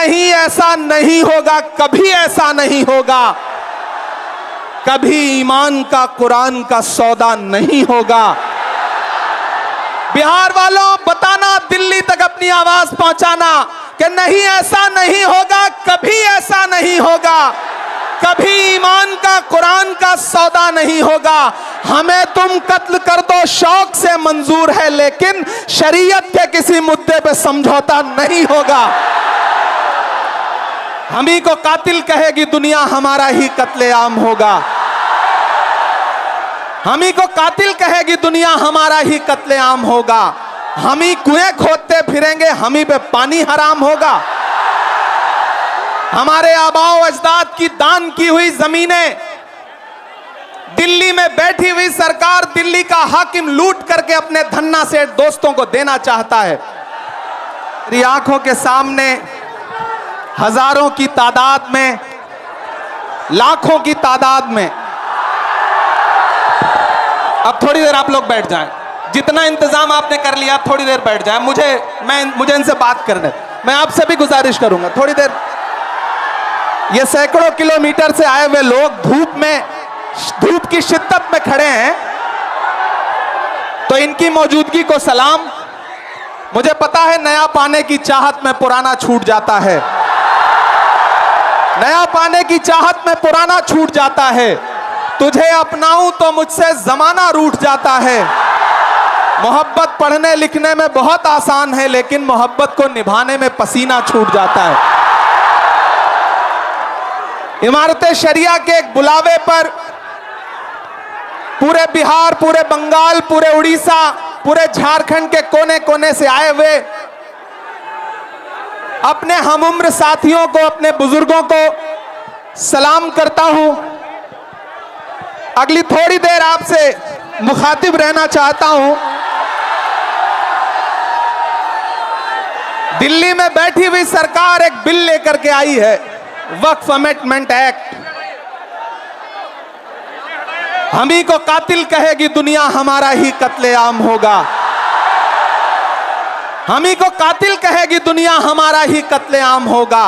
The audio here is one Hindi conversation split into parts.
नहीं ऐसा नहीं होगा, कभी ऐसा नहीं होगा, कभी ईमान का कुरान का सौदा नहीं होगा। बिहार वालों बताना, दिल्ली तक अपनी आवाज पहुंचाना कि नहीं ऐसा नहीं होगा, कभी ऐसा नहीं होगा, कभी ईमान का कुरान का सौदा नहीं होगा। हमें तुम कत्ल कर दो शौक से मंजूर है, लेकिन शरीयत के किसी मुद्दे पे समझौता नहीं होगा। हम ही को कातिल कहेगी दुनिया, हमारा ही कत्लेआम होगा। हम ही को कातिल कहेगी दुनिया, हमारा ही कत्लेआम होगा। हम ही कुएं खोदते फिरेंगे, हम ही पे पानी हराम होगा। हमारे आबाओ अजदाद की दान की हुई जमीनें दिल्ली में बैठी हुई सरकार, दिल्ली का हाकिम लूट करके अपने धन्ना सेठ दोस्तों को देना चाहता है। मेरी आंखों के सामने हजारों की तादाद में, लाखों की तादाद में, अब थोड़ी देर आप लोग बैठ जाएं, जितना इंतजाम आपने कर लिया थोड़ी देर बैठ जाएं। मुझे इनसे बात करने, मैं आपसे भी गुजारिश करूंगा थोड़ी देर। ये सैकड़ों किलोमीटर से आए हुए लोग धूप की शिद्दत में खड़े हैं, तो इनकी मौजूदगी को सलाम। मुझे पता है नया पाने की चाहत में पुराना छूट जाता है, नया पाने की चाहत में पुराना छूट जाता है। तुझे अपनाऊं तो मुझसे जमाना रूठ जाता है। मोहब्बत पढ़ने लिखने में बहुत आसान है, लेकिन मोहब्बत को निभाने में पसीना छूट जाता है। इमारत शरिया के एक बुलावे पर पूरे बिहार, पूरे बंगाल, पूरे उड़ीसा, पूरे झारखंड के कोने कोने से आए हुए अपने हमउम्र साथियों को, अपने बुजुर्गों को सलाम करता हूं। अगली थोड़ी देर आपसे मुखातिब रहना चाहता हूं। दिल्ली में बैठी हुई सरकार एक बिल लेकर के आई है, वक्फ अमेंडमेंट एक्ट। हम ही को कातिल कहेगी दुनिया, हमारा ही कत्लेआम होगा। हम ही को कातिल कहेगी दुनिया, हमारा ही कत्लेआम होगा।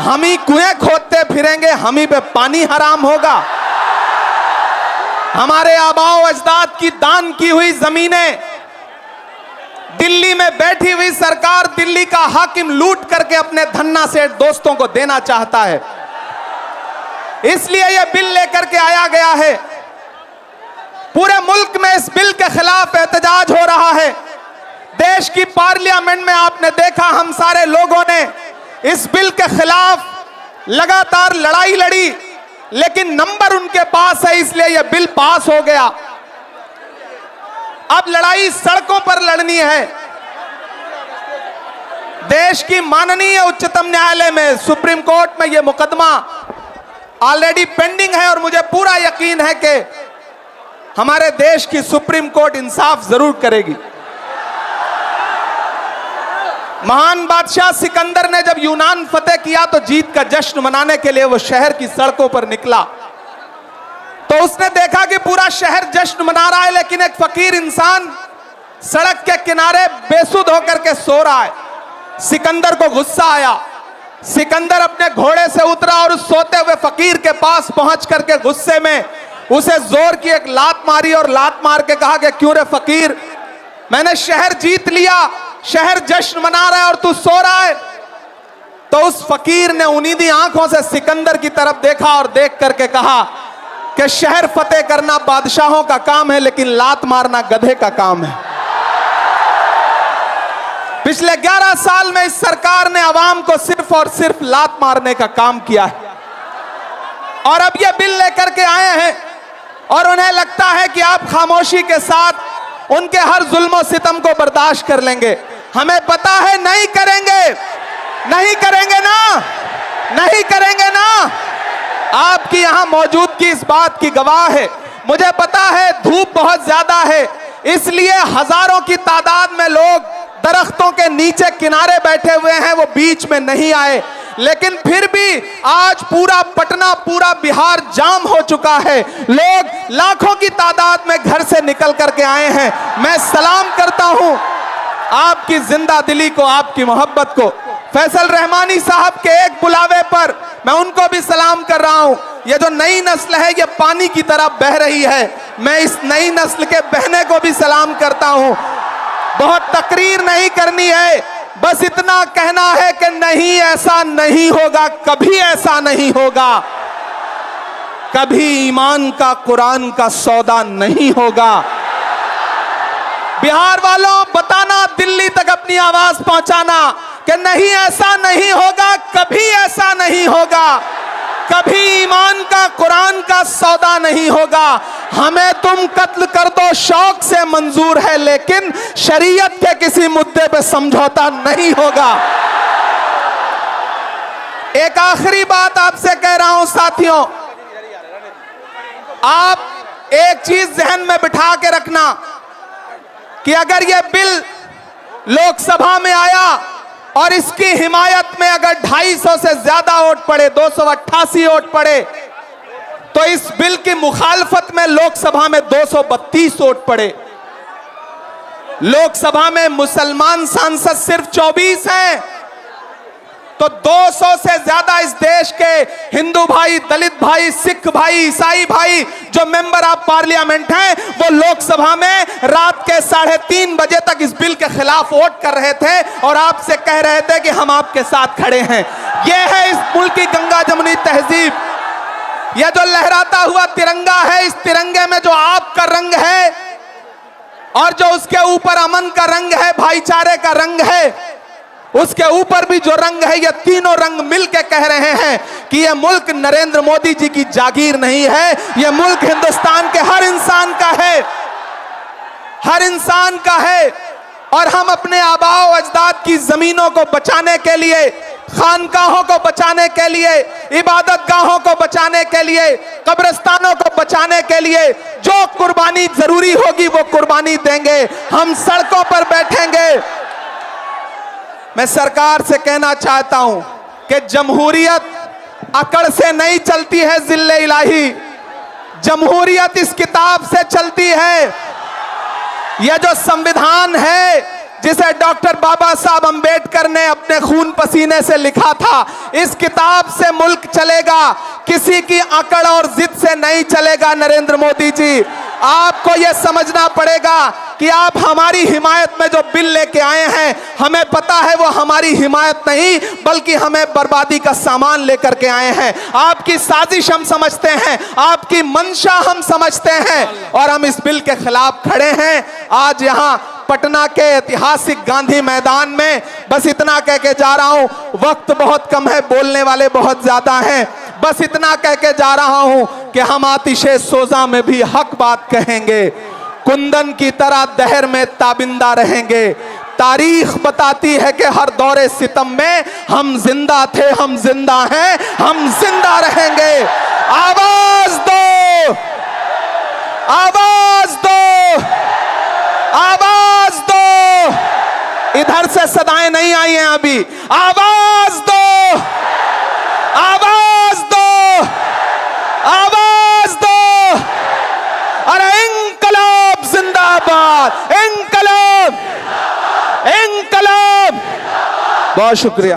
हम ही कुएं खोदते फिरेंगे, हम ही पे पानी हराम होगा। हमारे आबाओ अजदाद की दान की हुई जमीनें दिल्ली में बैठी हुई सरकार, दिल्ली का हाकिम लूट करके अपने धन्ना सेठ दोस्तों को देना चाहता है। इसलिए यह बिल लेकर के आया गया है। पूरे मुल्क में इस बिल के खिलाफ एहतजाज हो रहा है। देश की पार्लियामेंट में आपने देखा, हम सारे लोगों ने इस बिल के खिलाफ लगातार लड़ाई लड़ी, लेकिन नंबर उनके पास है, इसलिए यह बिल पास हो गया। अब लड़ाई सड़कों पर लड़नी है। देश की माननीय उच्चतम न्यायालय में, सुप्रीम कोर्ट में यह मुकदमा ऑलरेडी पेंडिंग है, और मुझे पूरा यकीन है कि हमारे देश की सुप्रीम कोर्ट इंसाफ जरूर करेगी। महान बादशाह सिकंदर ने जब यूनान फतेह किया तो जीत का जश्न मनाने के लिए वो शहर की सड़कों पर निकला, तो उसने देखा कि पूरा शहर जश्न मना रहा है, लेकिन एक फकीर इंसान सड़क के किनारे बेसुध होकर के सो रहा है। सिकंदर को गुस्सा आया। सिकंदर अपने घोड़े से उतरा और उस सोते हुए फकीर के पास पहुंच करके गुस्से में उसे जोर की एक लात मारी, और लात मार के कहा कि क्यों रे फकीर, मैंने शहर जीत लिया, शहर जश्न मना रहा है और तू सो रहा है। तो उस फकीर ने उन्नीदी आंखों से सिकंदर की तरफ देखा और देख करके कहा कि शहर फतेह करना बादशाहों का काम है, लेकिन लात मारना गधे का काम है। पिछले 11 साल में इस सरकार ने आवाम को सिर्फ और सिर्फ लात मारने का काम किया है, और अब यह बिल लेकर के आए हैं, और उन्हें लगता है कि आप खामोशी के साथ उनके हर जुल्म सितम को बर्दाश्त कर लेंगे। हमें पता है नहीं करेंगे, नहीं करेंगे ना, नहीं करेंगे ना। आपकी यहां मौजूदगी इस बात की गवाह है। मुझे पता है धूप बहुत ज्यादा है, इसलिए हजारों की तादाद में लोग दरख्तों के नीचे किनारे बैठे हुए हैं, वो बीच में नहीं आए, लेकिन फिर भी आज पूरा पटना, पूरा बिहार जाम हो चुका है। लोग लाखों की तादाद में घर से निकल करके आए हैं। मैं सलाम करता हूं आपकी जिंदा दिली को, आपकी मोहब्बत को। फैसल रहमानी साहब के उनको भी सलाम कर रहा हूं। ये जो नई नस्ल है ये पानी की तरह बह रही है, मैं इस नई नस्ल के बहने को भी सलाम करता हूं। बहुत तकरीर नहीं करनी है, बस इतना कहना है कि नहीं, ऐसा नहीं होगा, कभी ऐसा नहीं होगा, कभी ईमान का कुरान का सौदा नहीं होगा। बिहार वालों, बताना, दिल्ली तक अपनी आवाज पहुंचाना कि नहीं, ऐसा नहीं होगा, कभी ऐसा नहीं होगा, कभी ईमान का कुरान का सौदा नहीं होगा। हमें तुम कत्ल कर दो, शौक से मंजूर है, लेकिन शरीयत के किसी मुद्दे पे समझौता नहीं होगा। एक आखिरी बात आपसे कह रहा हूं साथियों, आप एक चीज जहन में बिठा के रखना कि अगर यह बिल लोकसभा में आया और इसकी हिमायत में अगर 250 से ज्यादा वोट पड़े, 288 वोट पड़े, तो इस बिल की मुखालफत में लोकसभा में 232 वोट पड़े। लोकसभा में मुसलमान सांसद सिर्फ 24 हैं, तो 200 से ज्यादा इस देश के हिंदू भाई, दलित भाई, सिख भाई, ईसाई भाई जो मेंबर ऑफ पार्लियामेंट हैं, वो लोकसभा में रात के 3:30 बजे तक इस बिल के खिलाफ वोट कर रहे थे और आपसे कह रहे थे कि हम आपके साथ खड़े हैं। यह है इस मुल्क की गंगा जमुनी तहजीब। यह जो लहराता हुआ तिरंगा है, इस तिरंगे में जो आपका रंग है और जो उसके ऊपर अमन का रंग है, भाईचारे का रंग है, उसके ऊपर भी जो रंग है, ये तीनों रंग मिलकर कह रहे हैं कि यह मुल्क नरेंद्र मोदी जी की जागीर नहीं है, यह मुल्क हिंदुस्तान के हर इंसान का है, हर इंसान का है। और हम अपने आबाओ अजदाद की जमीनों को बचाने के लिए, खानकाहों को बचाने के लिए, इबादत गाहों को बचाने के लिए, कब्रिस्तानों को बचाने के लिए जो कुर्बानी जरूरी होगी वो कुर्बानी देंगे। हम सड़कों पर बैठेंगे। मैं सरकार से कहना चाहता हूं कि जमहूरियत अकड़ से नहीं चलती है जिल्ले इलाही, जमहूरियत इस किताब से चलती है। यह जो संविधान है जिसे डॉक्टर बाबा साहब अंबेडकर ने अपने खून पसीने से लिखा था, इस किताब से मुल्क चलेगा, किसी की अकड़ और जिद से नहीं चलेगा। नरेंद्र मोदी जी, आपको यह समझना पड़ेगा कि आप हमारी हिमायत में जो बिल लेके आए हैं, हमें पता है वो हमारी हिमायत नहीं बल्कि हमें बर्बादी का सामान लेकर के आए हैं। आपकी साजिश हम समझते हैं, आपकी मंशा हम समझते हैं और हम इस बिल के खिलाफ खड़े हैं। आज यहाँ पटना के ऐतिहासिक गांधी मैदान में बस इतना कह के जा रहा हूं, वक्त बहुत कम है, बोलने वाले बहुत ज्यादा हैं। बस इतना कह के जा रहा हूं कि हम आतिशे सोजा में भी हक बात कहेंगे, कुंदन की तरह दहर में ताबिंदा रहेंगे। तारीख बताती है कि हर दौरे सितम में हम जिंदा थे, हम जिंदा हैं, हम जिंदा रहेंगे। आवाज दो, आवाज दो, आवाज दो। इधर से सदाएं नहीं आई हैं अभी। आवाज दो, आवाज दो, आवाज दो। अरे इंकलाब जिंदाबाद, इंकलाब, इंकलाब। बहुत शुक्रिया।